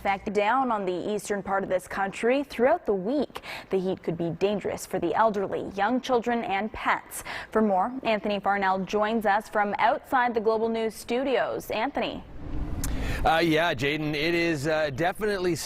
In fact, down on the eastern part of this country throughout the week. The heat could be dangerous for the elderly, young children, and pets. For more, Anthony Farnell joins us from outside the Global News studios. Anthony. Yeah, Jaden, it is definitely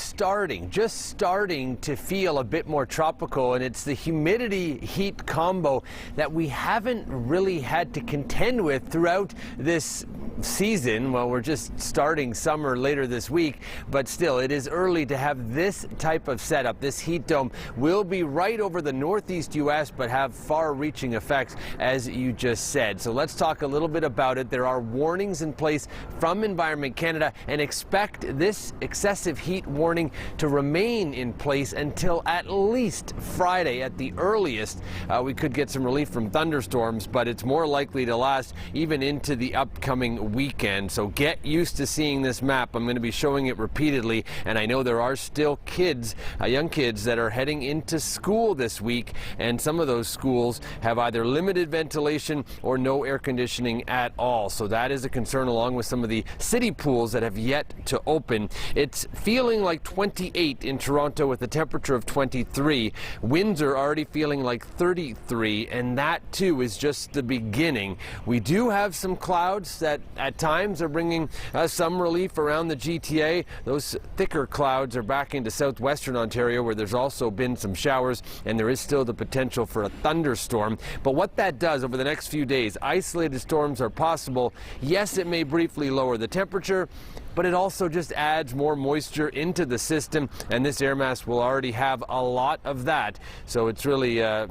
just starting to feel a bit more tropical, and it's the humidity-heat combo that we haven't really had to contend with throughout this season. Well, we're just starting summer later this week, but still, it is early to have this type of setup. This heat dome will be right over the northeast U.S., but have far-reaching effects, as you just said. So let's talk a little bit about it. There are warnings in place from Environment Canada, and expect this excessive heat warning to remain in place until at least Friday at the earliest. We could get some relief from thunderstorms, but it's more likely to last even into the upcoming weekend. So get used to seeing this map. I'm going to be showing it repeatedly, and I know there are still kids, young kids, that are heading into school this week, and some of those schools have either limited ventilation or no air conditioning at all. So that is a concern, along with some of the city pools that have yet to open. It's feeling like 28 in Toronto with a temperature of 23. Winds are already feeling like 33, and that too is just the beginning. We do have some clouds that at times are bringing some relief around the GTA. Those thicker clouds are back into southwestern Ontario, where there's also been some showers, and there is still the potential for a thunderstorm. But what that does over the next few days, isolated storms are possible. Yes, it may briefly lower the temperature, but it also just adds more moisture into the system, and this air mass will already have a lot of that. So it's really a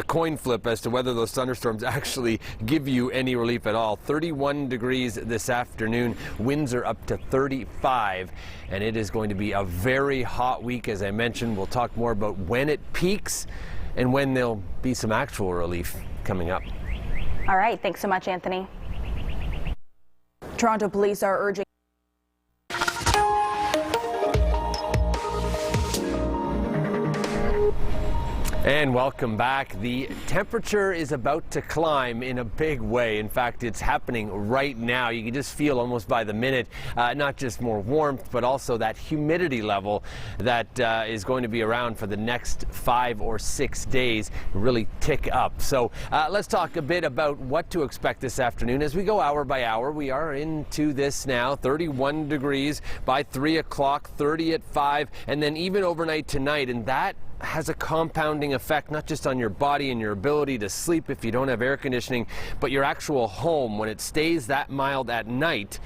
coin flip as to whether those thunderstorms actually give you any relief at all. 31 degrees this afternoon, winds are up to 35, and it is going to be a very hot week. As I mentioned, we'll talk more about when it peaks and when there'll be some actual relief coming up. All right, thanks so much, Anthony. Toronto police are urging And welcome back. The temperature is about to climb in a big way. In fact, it's happening right now. You can just feel almost by the minute, not just more warmth, but also that humidity level that is going to be around for the next 5 or 6 days really tick up. So let's talk a bit about what to expect this afternoon as we go hour by hour. We are into this now, 31 degrees by 3 o'clock, 30 at 5, and then even overnight tonight, and that has a compounding effect, not just on your body and your ability to sleep if you don't have air conditioning, but your actual home. When it stays that mild at night,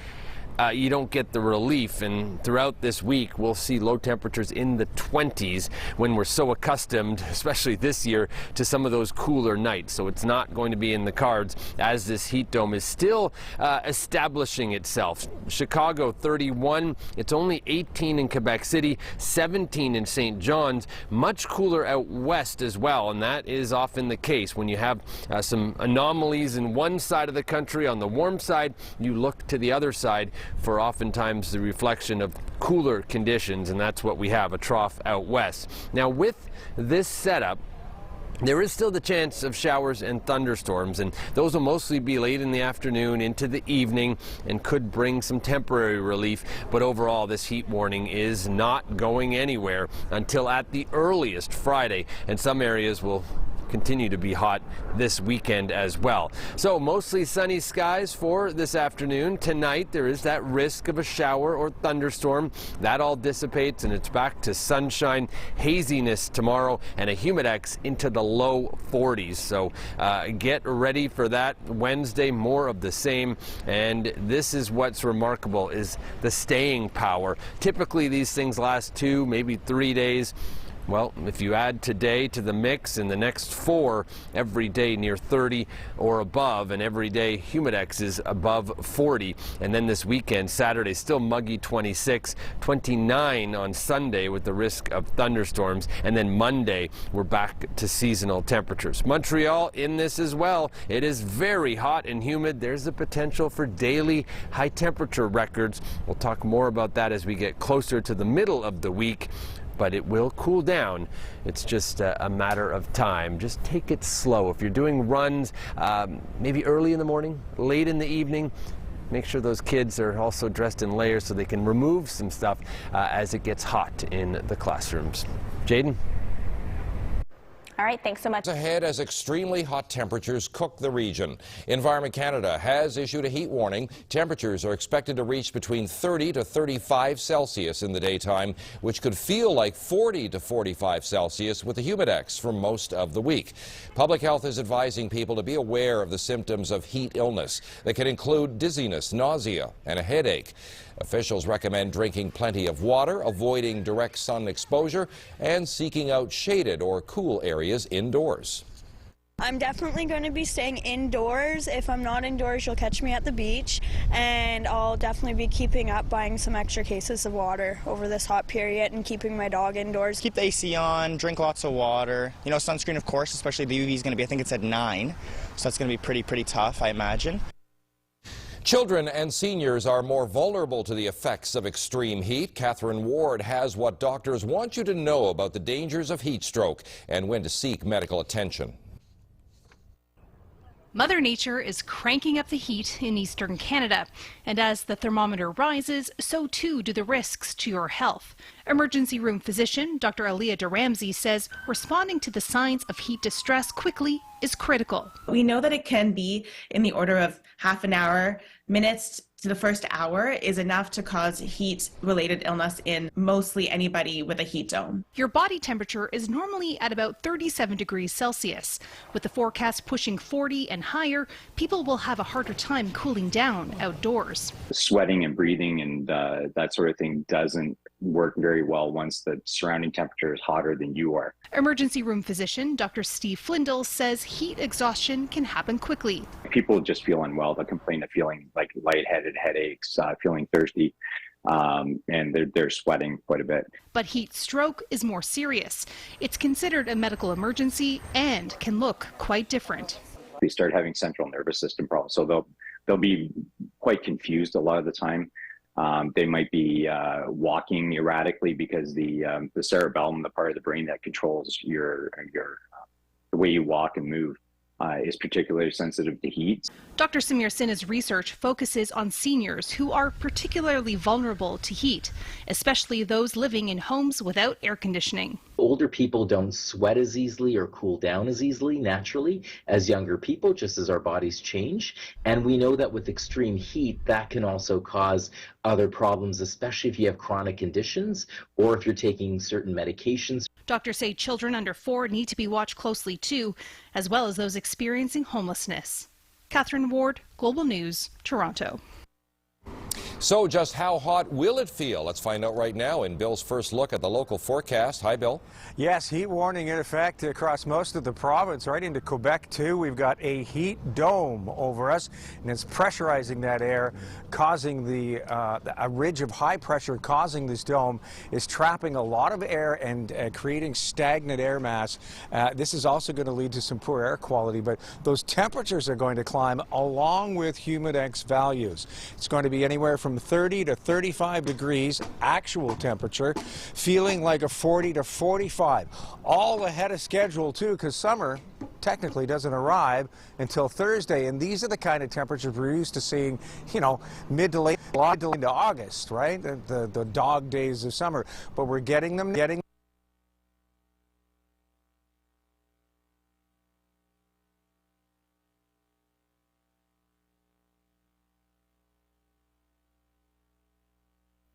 you don't get the relief, and throughout this week we'll see low temperatures in the 20s when we're so accustomed, especially this year, to some of those cooler nights. So it's not going to be in the cards as this heat dome is still establishing itself. Chicago 31, it's only 18 in Quebec City, 17 in St. John's, much cooler out west as well, and that is often the case. When you have some anomalies in one side of the country on the warm side, you look to the other side for oftentimes the reflection of cooler conditions, and that's what we have, a trough out west. Now, with this setup, there is still the chance of showers and thunderstorms, and those will mostly be late in the afternoon into the evening and could bring some temporary relief. But overall, this heat warning is not going anywhere until at the earliest Friday, and some areas will continue to be hot this weekend as well. So mostly sunny skies for this afternoon. Tonight there is that risk of a shower or thunderstorm. That all dissipates and it's back to sunshine, haziness tomorrow, and a humidex into the low 40s. So get ready for that. Wednesday, more of the same, and this is what's remarkable, is the staying power. Typically these things last 2, maybe 3 days. Well, if you add today to the mix, in the next 4, every day near 30 or above, and every day humidex is above 40. And then this weekend, Saturday, still muggy 26, 29 on Sunday with the risk of thunderstorms, and then Monday we're back to seasonal temperatures. Montreal in this as well. It is very hot and humid. There's the potential for daily high temperature records. We'll talk more about that as we get closer to the middle of the week. But it will cool down. It's just a matter of time. Just take it slow. If you're doing runs, maybe early in the morning, late in the evening, make sure those kids are also dressed in layers so they can remove some stuff as it gets hot in the classrooms. Jaden? All right, thanks so much. Ahead as extremely hot temperatures cook the region. Environment Canada has issued a heat warning. Temperatures are expected to reach between 30 to 35 Celsius in the daytime, which could feel like 40 to 45 Celsius with the humidex for most of the week. Public Health is advising people to be aware of the symptoms of heat illness that can include dizziness, nausea, and a headache. Officials recommend drinking plenty of water, avoiding direct sun exposure, and seeking out shaded or cool areas indoors. I'm definitely going to be staying indoors. If I'm not indoors, you'll catch me at the beach, and I'll definitely be keeping up buying some extra cases of water over this hot period and keeping my dog indoors. Keep the AC on, drink lots of water. You know, sunscreen, of course, especially the UV is going to be, I think it's at 9, so that's going to be pretty tough, I imagine. Children and seniors are more vulnerable to the effects of extreme heat. Catherine Ward has what doctors want you to know about the dangers of heat stroke and when to seek medical attention. Mother Nature is cranking up the heat in eastern Canada, and as the thermometer rises, so too do the risks to your health. Emergency room physician Dr. Aaliyah DeRamsey says responding to the signs of heat distress quickly is critical. We know that it can be in the order of half an hour, minutes to the first hour is enough to cause heat-related illness in mostly anybody with a heat dome. Your body temperature is normally at about 37 degrees Celsius. With the forecast pushing 40 and higher, people will have a harder time cooling down outdoors. Sweating and breathing and that sort of thing doesn't work very well once the surrounding temperature is hotter than you are. Emergency room physician Dr. Steve Flindle says heat exhaustion can happen quickly. People just feel unwell. They'll complain of feeling like lightheaded, headaches, feeling thirsty, and they're sweating quite a bit. But heat stroke is more serious. It's considered a medical emergency and can look quite different. They start having central nervous system problems, so they'll be quite confused a lot of the time. They might be walking erratically because the cerebellum, the part of the brain that controls the way you walk and move, is particularly sensitive to heat. Dr. Samir Sinha's research focuses on seniors who are particularly vulnerable to heat, especially those living in homes without air conditioning. Older people don't sweat as easily or cool down as easily naturally as younger people, just as our bodies change. And we know that with extreme heat, that can also cause other problems, especially if you have chronic conditions or if you're taking certain medications. Doctors say children under 4 need to be watched closely too, as well as those experiencing homelessness. Catherine Ward, Global News, Toronto. So just how hot will it feel? Let's find out right now in Bill's first look at the local forecast. Hi, Bill. Yes, heat warning in effect across most of the province, right into Quebec too. We've got a heat dome over us, and it's pressurizing that air, causing a ridge of high pressure causing this dome is trapping a lot of air and creating stagnant air mass. This is also going to lead to some poor air quality, but those temperatures are going to climb along with humidex values. It's going to be anywhere from 30 to 35 degrees actual temperature, feeling like a 40 to 45. All ahead of schedule too, because summer technically doesn't arrive until Thursday, and these are the kind of temperatures we're used to seeing, you know, mid to late into August, right? The dog days of summer, but we're getting them.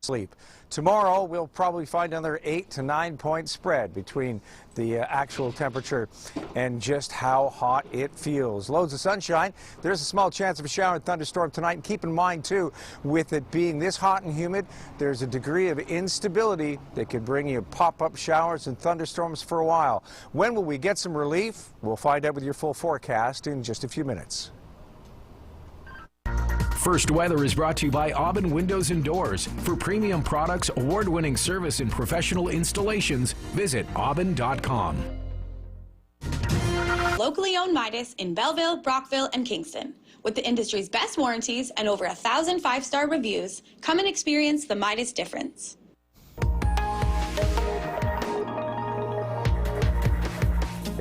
Sleep. Tomorrow we'll probably find another 8 to 9 point spread between the actual temperature and just how hot it feels. Loads of sunshine. There's a small chance of a shower and thunderstorm tonight. And keep in mind too, with it being this hot and humid, there's a degree of instability that could bring you pop-up showers and thunderstorms for a while. When will we get some relief? We'll find out with your full forecast in just a few minutes. First Weather is brought to you by Aubin Windows and Doors. For premium products, award-winning service, and professional installations, visit aubin.com. Locally owned Midas in Belleville, Brockville, and Kingston. With the industry's best warranties and over 1,000 5-star reviews, come and experience the Midas difference.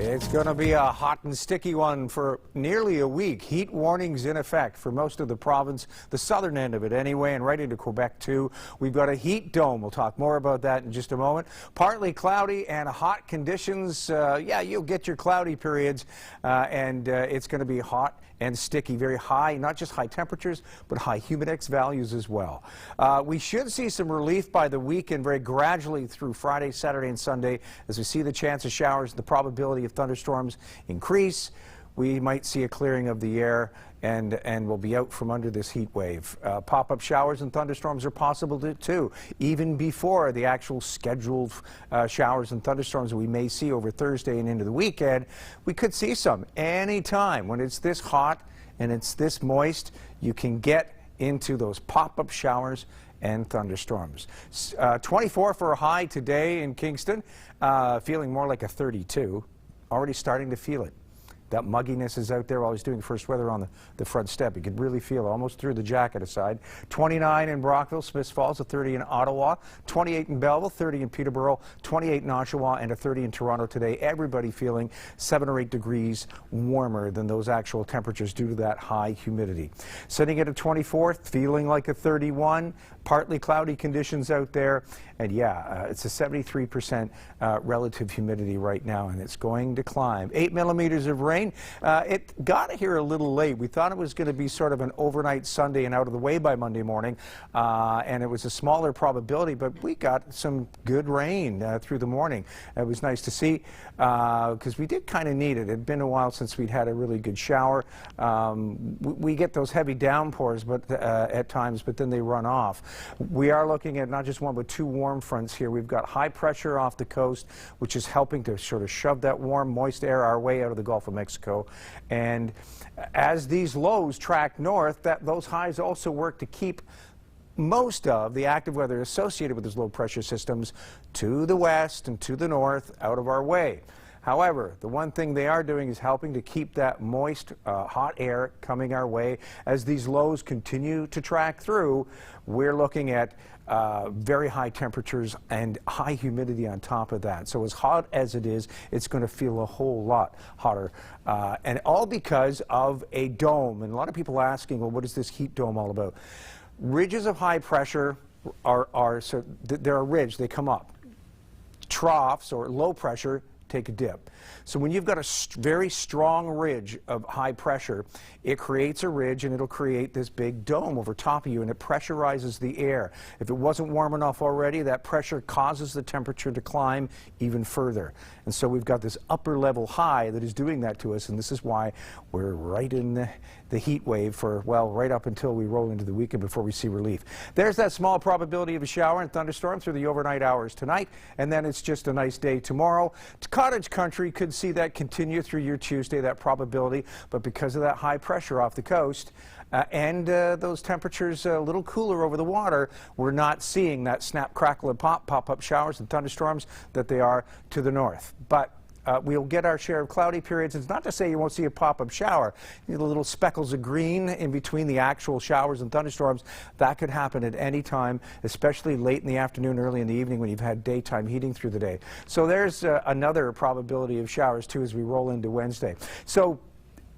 It's going to be a hot and sticky one for nearly a week. Heat warnings in effect for most of the province, the southern end of it anyway, and right into Quebec too. We've got a heat dome. We'll talk more about that in just a moment. Partly cloudy and hot conditions. Yeah, you'll get your cloudy periods, and it's going to be hot and sticky, very high, not just high temperatures, but high humidex values as well. We should see some relief by the weekend, very gradually through Friday, Saturday, and Sunday, as we see the chance of showers, the probability of thunderstorms increase. We might see a clearing of the air, and we'll be out from under this heat wave. Pop-up showers and thunderstorms are possible too, even before the actual scheduled showers and thunderstorms we may see over Thursday and into the weekend. We could see some anytime. When it's this hot and it's this moist, you can get into those pop-up showers and thunderstorms. 24 for a high today in Kingston, feeling more like a 32. Already starting to feel it. That mugginess is out there while I was doing First Weather on the front step. You could really feel it, almost threw the jacket aside. 29 in Brockville, Smiths Falls, a 30 in Ottawa, 28 in Belleville, 30 in Peterborough, 28 in Oshawa, and a 30 in Toronto today. Everybody feeling 7 or 8 degrees warmer than those actual temperatures due to that high humidity. Sitting at a 24, feeling like a 31, partly cloudy conditions out there. And yeah, it's a 73% relative humidity right now, and it's going to climb. 8 millimeters of rain. It got here a little late. We thought it was going to be sort of an overnight Sunday and out of the way by Monday morning, and it was a smaller probability, but we got some good rain through the morning. It was nice to see because we did kind of need it. It had been a while since we'd had a really good shower. We get those heavy downpours at times, but then they run off. We are looking at not just one, but 2 warm fronts here. We've got high pressure off the coast, which is helping to sort of shove that warm, moist air our way out of the Gulf of Mexico. And as these lows track north, those highs also work to keep most of the active weather associated with those low pressure systems to the west and to the north out of our way. However, the one thing they are doing is helping to keep that moist, hot air coming our way. As these lows continue to track through, we're looking at very high temperatures and high humidity on top of that. So as hot as it is, it's going to feel a whole lot hotter. And all because of a dome. And a lot of people asking, well, what is this heat dome all about? Ridges of high pressure so they're a ridge, they come up. Troughs or low pressure take a dip. So when you've got a very strong ridge of high pressure, it creates a ridge and it'll create this big dome over top of you, and it pressurizes the air. If it wasn't warm enough already, that pressure causes the temperature to climb even further. And so we've got this upper level high that is doing that to us, and this is why we're right in the heat wave for, well, right up until we roll into the weekend before we see relief. There's that small probability of a shower and thunderstorm through the overnight hours tonight, and then it's just a nice day tomorrow. Cottage country could see that continue through your Tuesday, that probability, but because of that high pressure off the coast and those temperatures a little cooler over the water, we're not seeing that snap, crackle, and pop-up showers and thunderstorms that they are to the north. But we'll get our share of cloudy periods. It's not to say you won't see a pop-up shower. You know, the little speckles of green in between the actual showers and thunderstorms, that could happen at any time, especially late in the afternoon, early in the evening when you've had daytime heating through the day. So there's another probability of showers too as we roll into Wednesday. So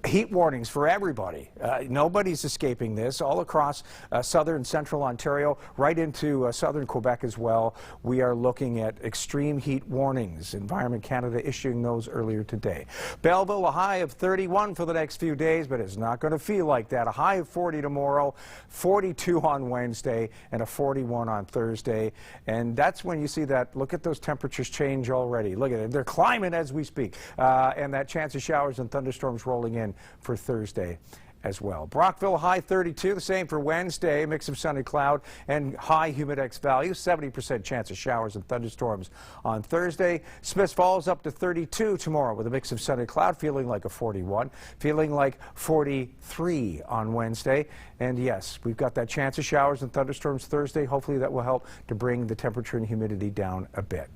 heat warnings for everybody. Nobody's escaping this. All across southern and central Ontario, right into southern Quebec as well. We are looking at extreme heat warnings. Environment Canada issuing those earlier today. Belleville, a high of 31 for the next few days, but it's not going to feel like that. A high of 40 tomorrow, 42 on Wednesday, and a 41 on Thursday. And that's when you see that. Look at those temperatures change already. Look at it. They're climbing as we speak. And that chance of showers and thunderstorms rolling in for Thursday as well. Brockville, high 32, the same for Wednesday, mix of sun and cloud and high humidex value, 70% chance of showers and thunderstorms on Thursday. Smiths Falls up to 32 tomorrow with a mix of sun and cloud, feeling like a 41, feeling like 43 on Wednesday. And yes, we've got that chance of showers and thunderstorms Thursday. Hopefully that will help to bring the temperature and humidity down a bit.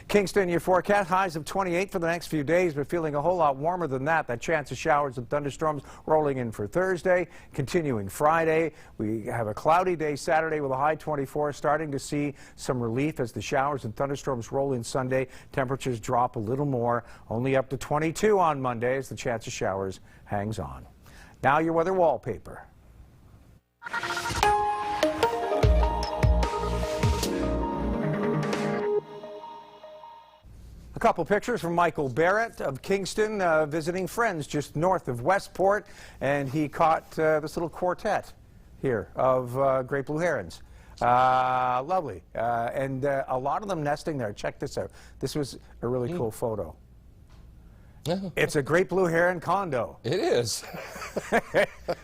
Kingston, your forecast, highs of 28 for the next few days, but feeling a whole lot warmer than that. That chance of showers and thunderstorms rolling in for Thursday, continuing Friday. We have a cloudy day Saturday with a high 24, starting to see some relief as the showers and thunderstorms roll in Sunday. Temperatures drop a little more, only up to 22 on Monday as the chance of showers hangs on. Now your weather wallpaper. A couple pictures from Michael Barrett of Kingston visiting friends just north of Westport, and he caught this little quartet here of great blue herons. Lovely. And a lot of them nesting there. Check this out. This was a really cool photo. It's a great blue heron condo. It is.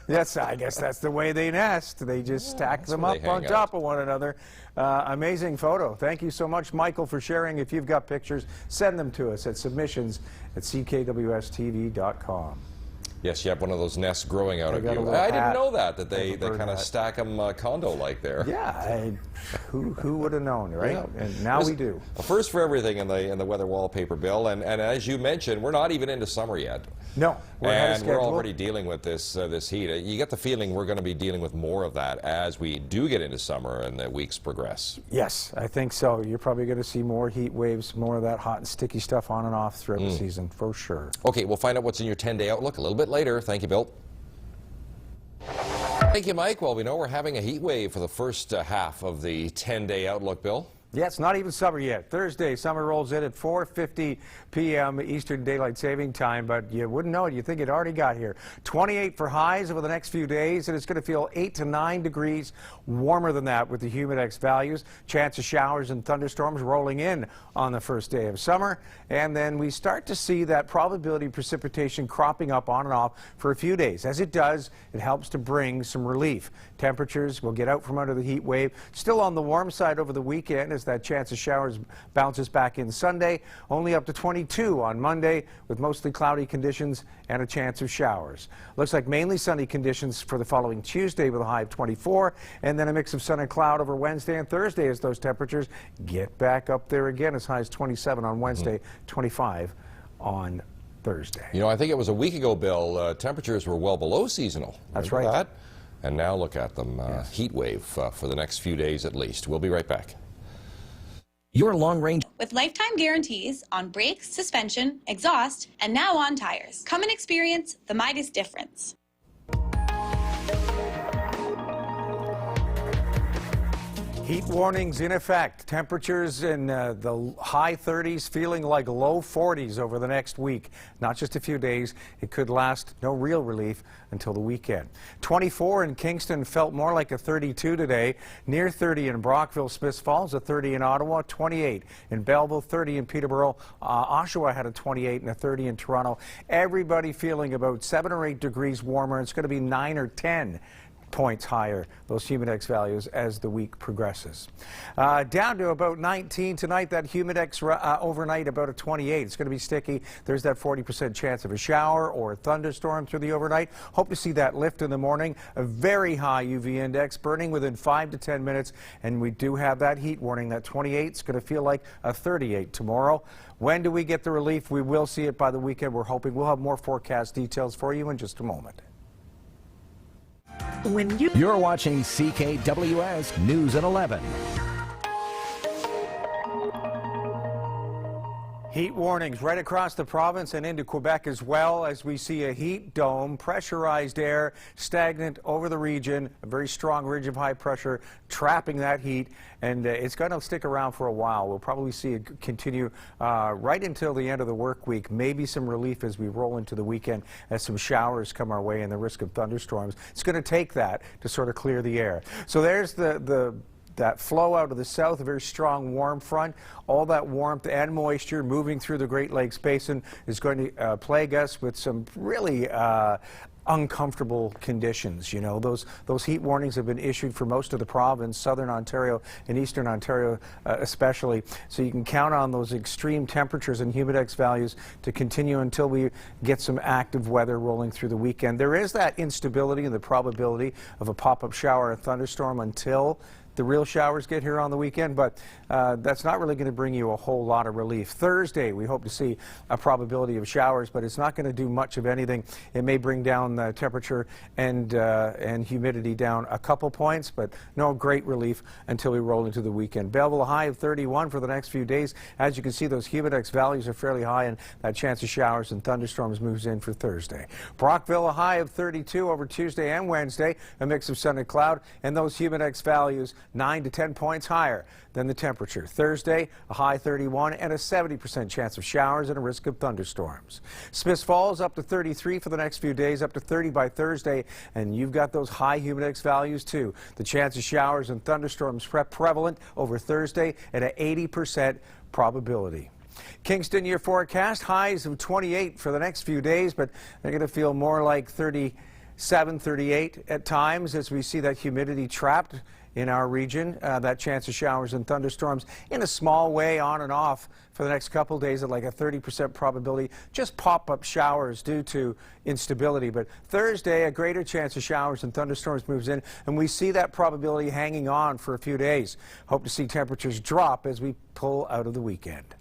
Yes, I guess that's the way they nest. They just stack them up on top of one another. Amazing photo. Thank you so much, Michael, for sharing. If you've got pictures, send them to us at submissions@ckwstv.com. Yes, you have one of those nests growing out of you. I didn't know that they kind of stack them condo-like there. Yeah, who would have known, right? Yeah. And now we do. A first for everything in the weather wallpaper, Bill. And as you mentioned, we're not even into summer yet. No, we're already dealing with this heat. You get the feeling we're going to be dealing with more of that as we do get into summer and the weeks progress. Yes, I think so. You're probably going to see more heat waves, more of that hot and sticky stuff on and off throughout the season, for sure. Okay, we'll find out what's in your 10-day outlook a little bit later. Thank you, Bill. Thank you, Mike. Well, we know we're having a heat wave for the first half of the 10-day outlook, Bill. Yeah, it's not even summer yet. Thursday, summer rolls in at 4:50 p.m. Eastern Daylight Saving Time, but you wouldn't know it. You'd think it already got here. 28 for highs over the next few days, and it's going to feel 8 to 9 degrees warmer than that with the humidex values. Chance of showers and thunderstorms rolling in on the first day of summer, and then we start to see that probability of precipitation cropping up on and off for a few days. As it does, it helps to bring some relief. Temperatures will get out from under the heat wave. Still on the warm side over the weekend as that chance of showers bounces back in Sunday. Only up to 22 on Monday with mostly cloudy conditions and a chance of showers. Looks like mainly sunny conditions for the following Tuesday with a high of 24, and then a mix of sun and cloud over Wednesday and Thursday as those temperatures get back up there again, as high as 27 on Wednesday, 25 on Thursday. You know, I think it was a week ago, Bill, temperatures were well below seasonal. That's right. That? And now look at them, heat wave for the next few days at least. We'll be right back. Your long range with lifetime guarantees on brakes, suspension, exhaust, and now on tires. Come and experience the Midas difference. Heat warnings in effect. Temperatures in the high 30s, feeling like low 40s over the next week. Not just a few days. It could last no real relief until the weekend. 24 in Kingston, felt more like a 32 today. Near 30 in Brockville, Smiths Falls, a 30 in Ottawa, 28 in Belleville, 30 in Peterborough. Oshawa had a 28 and a 30 in Toronto. Everybody feeling about 7 or 8 degrees warmer. It's going to be 9 or 10 points higher, those humidex values, as the week progresses. Down to about 19 tonight. That humidex overnight about a 28. It's going to be sticky. There's that 40% chance of a shower or a thunderstorm through the overnight. Hope to see that lift in the morning. A very high UV index, burning within 5 to 10 minutes, and we do have that heat warning. That 28 is going to feel like a 38 tomorrow. When do we get the relief? We will see it by the weekend. We're hoping. We'll have more forecast details for you in just a moment. You're watching CKWS News at 11. Heat warnings right across the province and into Quebec as well, as we see a heat dome, pressurized air, stagnant over the region, a very strong ridge of high pressure trapping that heat, and it's going to stick around for a while. We'll probably see it continue right until the end of the work week. Maybe some relief as we roll into the weekend as some showers come our way and the risk of thunderstorms. It's going to take that to sort of clear the air. So there's that flow out of the south, a very strong warm front. All that warmth and moisture moving through the Great Lakes Basin is going to plague us with some really uncomfortable conditions. You know, those heat warnings have been issued for most of the province, southern Ontario and eastern Ontario especially. So you can count on those extreme temperatures and humidex values to continue until we get some active weather rolling through the weekend. There is that instability and the probability of a pop-up shower or thunderstorm until the real showers get here on the weekend, but that's not really going to bring you a whole lot of relief. Thursday, we hope to see a probability of showers, but it's not going to do much of anything. It may bring down the temperature and humidity down a couple points, but no great relief until we roll into the weekend. Belleville, a high of 31 for the next few days. As you can see, those humidex values are fairly high, and that chance of showers and thunderstorms moves in for Thursday. Brockville, a high of 32 over Tuesday and Wednesday, a mix of sun and cloud, and those humidex values 9 to 10 points higher than the temperature. Thursday, a high 31 and a 70% chance of showers and a risk of thunderstorms. Smiths Falls up to 33 for the next few days, up to 30 by Thursday, and you've got those high humidex values too. The chance of showers and thunderstorms prevalent over Thursday at an 80% probability. Kingston, your forecast, highs of 28 for the next few days, but they're going to feel more like 37, 38 at times as we see that humidity trapped in our region. That chance of showers and thunderstorms in a small way on and off for the next couple days at like a 30% probability. Just pop-up showers due to instability. But Thursday, a greater chance of showers and thunderstorms moves in, and we see that probability hanging on for a few days. Hope to see temperatures drop as we pull out of the weekend.